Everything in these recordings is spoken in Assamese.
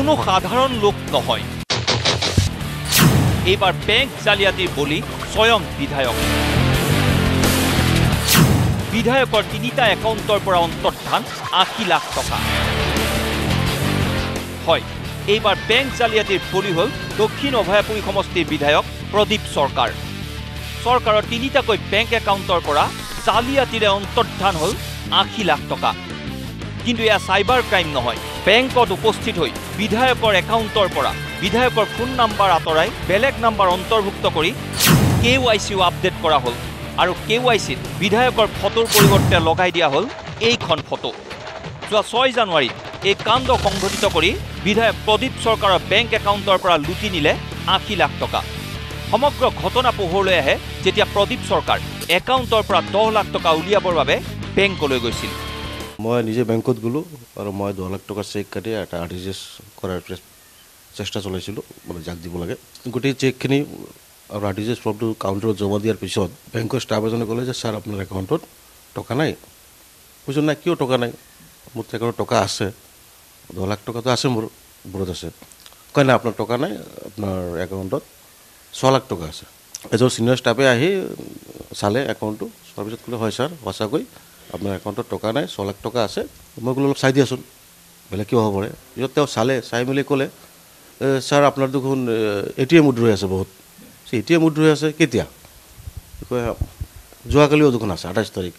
কোনো সাধাৰণ লোক নহয়। এইবাৰ বেংক জালিয়াতিৰ বলি স্বয়ং বিধায়ক। বিধায়কৰ 3টা একাউণ্টৰ পৰা অন্তৰ্ধান 80 লাখ টকা। হয়, এইবাৰ বেংক জালিয়াতিৰ বলি হ'ল দক্ষিণ অভয়াপুৰী সমষ্টিৰ বিধায়ক প্ৰদীপ সৰকাৰ। চৰকাৰৰ 3টাকৈ বেংক একাউণ্টৰ পৰা জালিয়াতিৰে অন্তৰ্ধান হ'ল 80 লাখ টকা। কিন্তু এয়া সাইবাৰ ক্ৰাইম নহয়। বেংকত উপস্থিত হৈ বিধায়কৰ একাউণ্টৰ পৰা বিধায়কৰ ফোন নাম্বাৰ আঁতৰাই বেলেগ নাম্বাৰ অন্তৰ্ভুক্ত কৰি KYCও আপডেট কৰা হ'ল। আৰু KYCত বিধায়কৰ ফটোৰ পৰিৱৰ্তে লগাই দিয়া হ'ল এইখন ফটো। যোৱা 6 জানুৱাৰীত এই কাণ্ড সংঘটিত কৰি বিধায়ক প্ৰদীপ সৰকাৰৰ বেংক একাউণ্টৰ পৰা লুটি নিলে 80 লাখ টকা। সমগ্ৰ ঘটনা পোহৰলৈ আহে যেতিয়া প্ৰদীপ সৰকাৰ একাউণ্টৰ পৰা 10 লাখ টকা উলিয়াবৰ বাবে বেংকলৈ গৈছিল। মই নিজে বেংকত গ'লোঁ আৰু মই 10 লাখ টকাৰ চেক কাটি এটা RTGS কৰাৰ চেষ্টা চলাইছিলোঁ, মানে যাক দিব লাগে। গোটেই চেকখিনি আৰু RTGS ফৰ্মটো কাউণ্টাৰত জমা দিয়াৰ পিছত বেংকৰ ষ্টাফ এজনে ক'লে যে ছাৰ আপোনাৰ একাউণ্টত টকা নাই। কৈছোঁ নাই, কিয় টকা নাই? মোৰ একাউণ্টত টকা আছে, 10 লাখ টকাটো আছে, মোৰ বোৰত আছে। কয় নাই, আপোনাৰ টকা নাই, আপোনাৰ একাউণ্টত 6 লাখ টকা আছে। এজন ছিনিয়ৰ ষ্টাফে আহি চালে একাউণ্টটো, চোৱাৰ পিছত ক'লে হয় ছাৰ, সঁচাকৈ আপোনাৰ একাউণ্টত টকা নাই, 6 লাখ টকা আছে। মই ক'লো অলপ চাই দিয়াচোন, বেলেগ কিয় হ'ব পাৰে। পিছত তেওঁ চালে, চাই মেলি ক'লে ছাৰ আপোনাৰ দেখোন ATM উইথড্ৰ আছে বহুত। ATM উইথড্ৰ আছে কেতিয়া? কয় যোৱাকালিও দেখোন আছে, 28 তাৰিখ।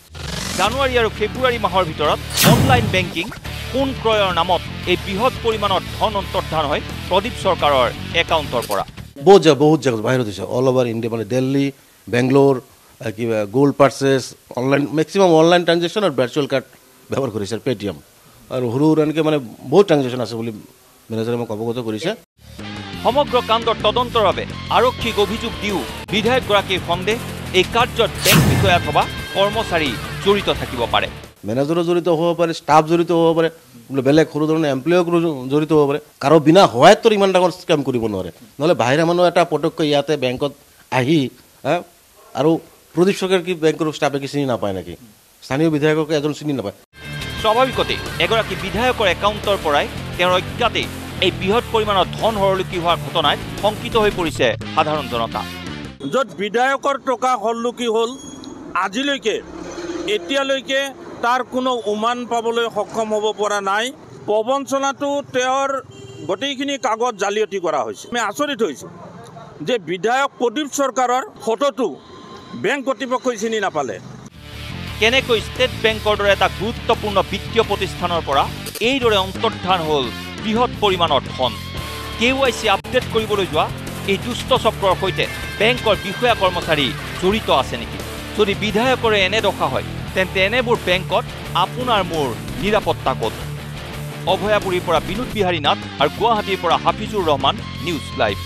জানুৱাৰী আৰু ফেব্ৰুৱাৰী মাহৰ ভিতৰত অনলাইন বেংকিং সোণ ক্ৰয়ৰ নামত এই বৃহৎ পৰিমাণৰ ধন অন্তৰ্ধান হয় প্ৰদীপ সৰকাৰৰ একাউণ্টৰ পৰা। বহুত জেগাত বাহিৰত হৈছে, অল অভাৰ ইণ্ডিয়া, মানে দিল্লী, বেংগলোৰ, কিবা gold purchase, online, maximum online transaction আৰু ভাৰ্চুৱেল কাৰ্ড ব্যৱহাৰ কৰিছে, পেটিএম। আৰু সৰু এনেকৈ মানে বহুত ট্ৰানজেকশ্যন আছে বুলি মেনেজাৰে মোক অৱগত কৰিছে। সমগ্ৰ কাণ্ডৰ তদন্তৰ বাবে আৰক্ষীক অভিযোগ দিও বিধায়কগৰাকীৰ সন্দেহ এই কাৰ্যত বেংক বিষয়া অথবা কৰ্মচাৰী জড়িত থাকিব পাৰে। মেনেজাৰো জড়িত হ'ব পাৰে, ষ্টাফ জড়িত হ'ব পাৰে, বেলেগ সৰু ধৰণৰ এমপ্লয়ক জড়িত হ'ব পাৰে। কাৰো বিনা সহায়ত ইমান ডাঙৰ স্কেম কৰিব নোৱাৰে। নহ'লে বাহিৰা মানুহ এটা পটককৈ ইয়াতে বেংকত আহি আৰু প্ৰদীপ সৰকাৰ কি বেংকৰ ষ্টাফে কি চিনি নাপায় নেকি? স্থানীয় বিধায়কক এজন চিনি নাপায়। স্বাভাৱিকতে এগৰাকী বিধায়কৰ একাউণ্টৰ পৰাই তেওঁৰ অজ্ঞাতেই এই বৃহৎ পৰিমাণৰ ধন হৰলুকি হোৱাৰ ঘটনাত শংকিত হৈ পৰিছে সাধাৰণ জনতা। য'ত বিধায়কৰ টকা হৰলুকি হ'ল, আজিলৈকে এতিয়ালৈকে তাৰ কোনো উমান পাবলৈ সক্ষম হ'ব পৰা নাই। প্ৰবঞ্চনাটো তেওঁৰ গোটেইখিনি কাগজ জালিয়াতি কৰা হৈছে। আমি আচৰিত হৈছোঁ যে বিধায়ক প্ৰদীপ সৰকাৰৰ ফটোটো বেংক কৰ্তৃপক্ষই চিনি নাপালে। কেনেকৈ ষ্টেট বেংকৰ দৰে এটা গুৰুত্বপূৰ্ণ বিত্তীয় প্ৰতিষ্ঠানৰ পৰা এইদৰে অন্তৰ্ধান হ'ল বৃহৎ পৰিমাণৰ ধন? KYC আপডেট কৰিবলৈ যোৱা এই দুষ্ট চক্ৰৰ সৈতে বেংকৰ বিষয়া কৰ্মচাৰী জড়িত আছে নেকি? যদি বিধায়কৰে এনে দশা হয়, তেন্তে এনেবোৰ বেংকত আপোনাৰ মোৰ নিৰাপত্তা ক'ত? অভয়াপুৰীৰ পৰা বিনোদ বিহাৰী নাথ আৰু গুৱাহাটীৰ পৰা হাফিজুৰ ৰহমান, নিউজ লাইভ।